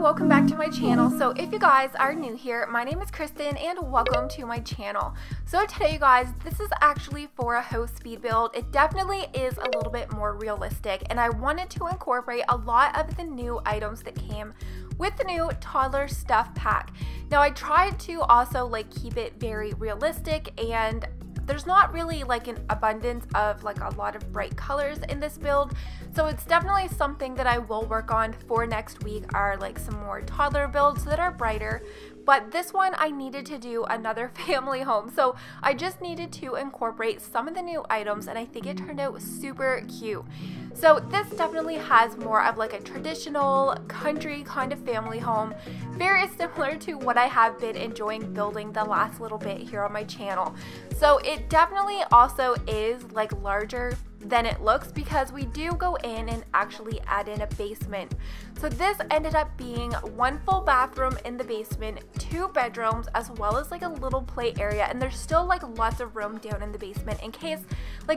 welcome back to my channel. So if you guys are new here, my name is Kristen and welcome to my channel. So today you guys, this is actually for a house speed build. It definitely is a little bit more realistic and I wanted to incorporate a lot of the new items that came with the new Toddler stuff pack. Now I tried to also keep it very realistic, and there's not really an abundance of a lot of bright colors in this build, so it's definitely something that I will work on for next week, are some more toddler builds that are brighter. But this one I needed to do another family home, so I just needed to incorporate some of the new items and I think it turned out super cute. So this definitely has more of a traditional country kind of family home, very similar to what I have been enjoying building the last little bit here on my channel. So it definitely also is larger than it looks because we do go in and actually add in a basement. So this ended up being one full bathroom in the basement, 2 bedrooms, as well as a little play area, and there's still lots of room down in the basement in case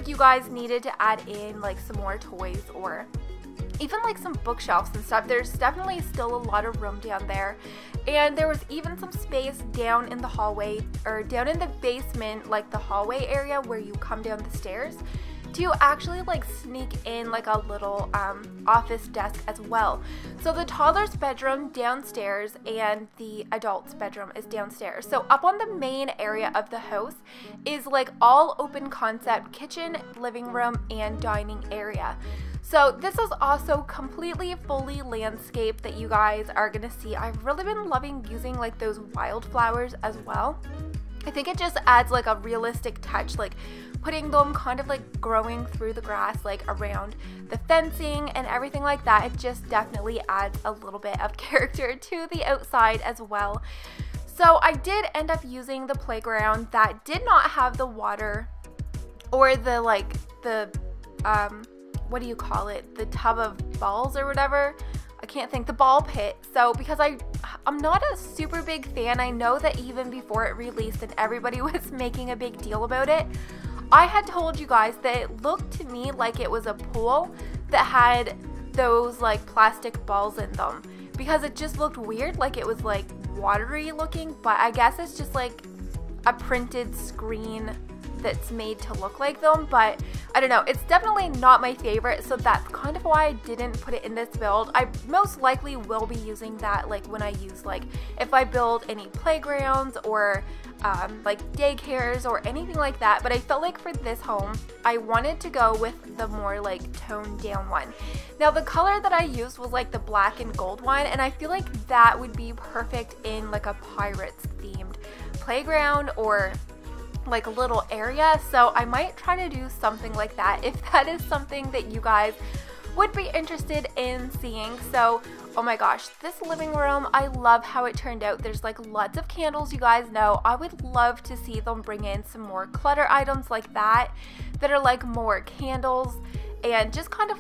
you guys needed to add in some more toys or even some bookshelves and stuff. There's definitely still a lot of room down there, and there was even some space down in the hallway, or down in the basement, the hallway area where you come down the stairs, to actually sneak in a little office desk as well. So the toddler's bedroom downstairs and the adult's bedroom is downstairs. So up on the main area of the house is all open concept kitchen, living room, and dining area. So this is also completely fully landscape that you guys are gonna see. I've really been loving using those wildflowers as well. I think it just adds a realistic touch, putting them kind of growing through the grass around the fencing and everything like that. It just definitely adds a little bit of character to the outside as well. So I did end up using the playground that did not have the water or the what do you call it, the tub of balls or whatever, I can't think, the ball pit. So because I'm not a super big fan, I know that even before it released and everybody was making a big deal about it, I had told you guys that it looked to me like it was a pool that had those plastic balls in them, because it just looked weird, it was watery looking, but I guess it's just a printed screen that's made to look like them. But I don't know, it's definitely not my favorite, so that's kind of why I didn't put it in this build. I most likely will be using that when I use if I build any playgrounds or daycares or anything like that. But I felt for this home I wanted to go with the more toned down one. Now the color that I used was the black and gold one, and I feel that would be perfect in a pirates themed playground or a little area. So I might try to do something like that if that is something that you guys would be interested in seeing. So oh my gosh, this living room, I love how it turned out. There's lots of candles, you guys know. I would love to see them bring in some more clutter items like that are more candles and just kind of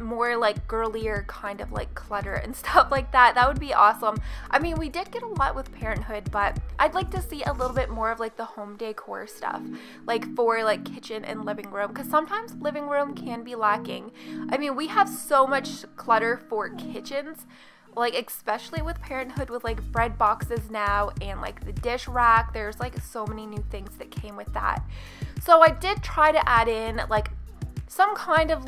more girlier kind of clutter and stuff like that. That would be awesome. I mean, we did get a lot with Parenthood, but I'd like to see a little bit more of the home decor stuff, for kitchen and living room, because sometimes living room can be lacking. I mean, we have so much clutter for kitchens, especially with Parenthood, with bread boxes now and the dish rack. There's so many new things that came with that. So I did try to add in some kind of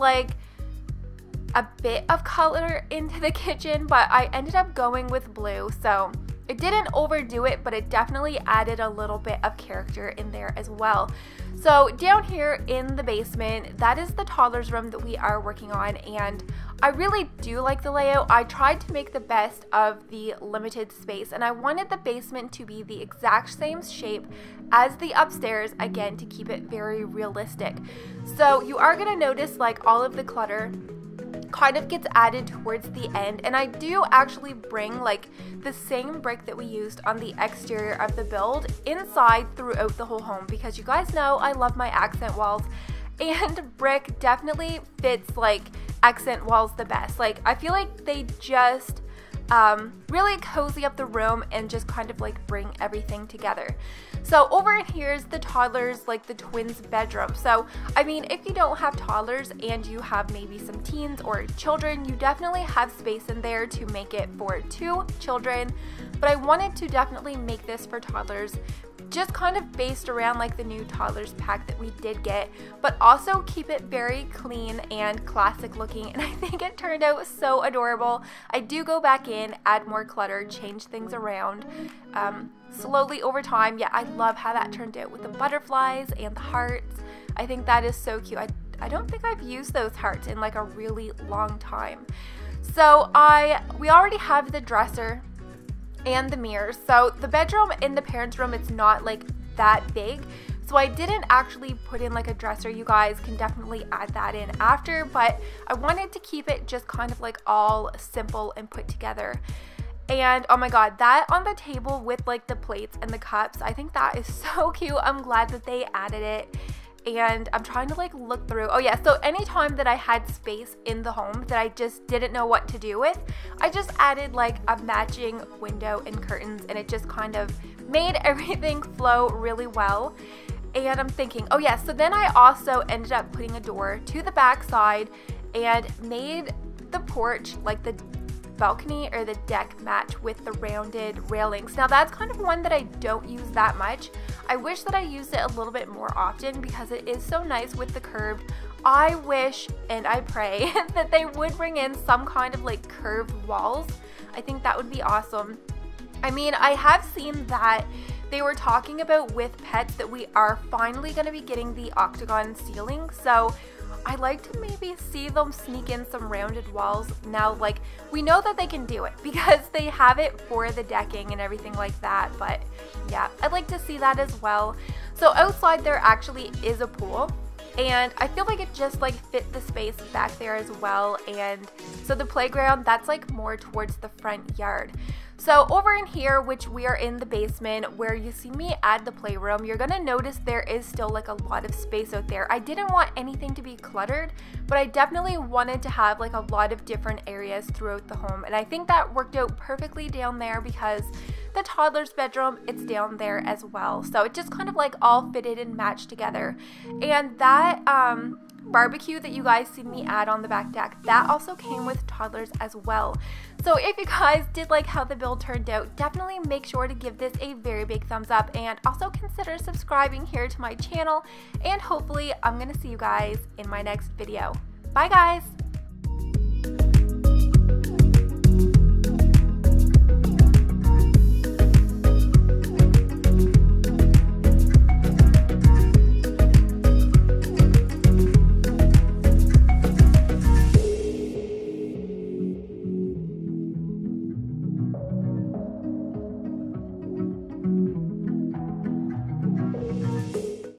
a bit of color into the kitchen, but I ended up going with blue. So it didn't overdo it, but it definitely added a little bit of character in there as well. So down here in the basement, that is the toddler's room that we are working on, and I really do like the layout. I tried to make the best of the limited space, and I wanted the basement to be the exact same shape as the upstairs, again, to keep it very realistic. So you are gonna notice all of the clutter kind of gets added towards the end, and I do actually bring the same brick that we used on the exterior of the build inside throughout the whole home, because you guys know I love my accent walls, and brick definitely fits accent walls the best. I feel they just really cozy up the room and just kind of like bring everything together. So over here's the toddlers, like the twins' bedroom. So I mean, if you don't have toddlers and you have maybe some teens or children, you definitely have space in there to make it for 2 children. But I wanted to definitely make this for toddlers, just kind of based around like the new toddlers pack that we did get, but also keep it very clean and classic looking, and I think it turned out so adorable. I do go back in, add more clutter, change things around slowly over time. Yeah, I love how that turned out with the butterflies and the hearts. I think that is so cute. I don't think I've used those hearts in like a really long time. So we already have the dresser and the mirrors. So the bedroom in the parents' room, it's not like that big, so I didn't actually put in like a dresser. You guys can definitely add that in after, but I wanted to keep it just kind of like all simple and put together. And oh my god, that on the table with like the plates and the cups, I think that is so cute. I'm glad that they added it. And I'm trying to like look through. Oh yeah, so anytime that I had space in the home that I just didn't know what to do with, I just added like a matching window and curtains, and it just kind of made everything flow really well. And I'm thinking, oh yeah, so then I also ended up putting a door to the back side and made the porch like the balcony or the deck match with the rounded railings. Now that's kind of one that I don't use that much. I wish that I used it a little bit more often because it is so nice with the curved. I wish and I pray that they would bring in some kind of like curved walls. I think that would be awesome. I mean, I have seen that they were talking about with pets that we are finally going to be getting the octagon ceiling, so I like to maybe see them sneak in some rounded walls now. Like, we know that they can do it because they have it for the decking and everything like that, but yeah, I'd like to see that as well. So outside there actually is a pool, and I feel like it just like fit the space back there as well. And so the playground, that's like more towards the front yard. So over in here, which we are in the basement where you see me add the playroom, you're gonna notice there is still like a lot of space out there. I didn't want anything to be cluttered, but I definitely wanted to have like a lot of different areas throughout the home, and I think that worked out perfectly down there because the toddler's bedroom, it's down there as well. So it just kind of like all fitted and matched together. And that barbecue that you guys see me add on the back deck, that also came with toddlers as well. So if you guys did like how the build turned out, definitely make sure to give this a very big thumbs up, and also consider subscribing here to my channel, and hopefully I'm gonna see you guys in my next video. Bye guys!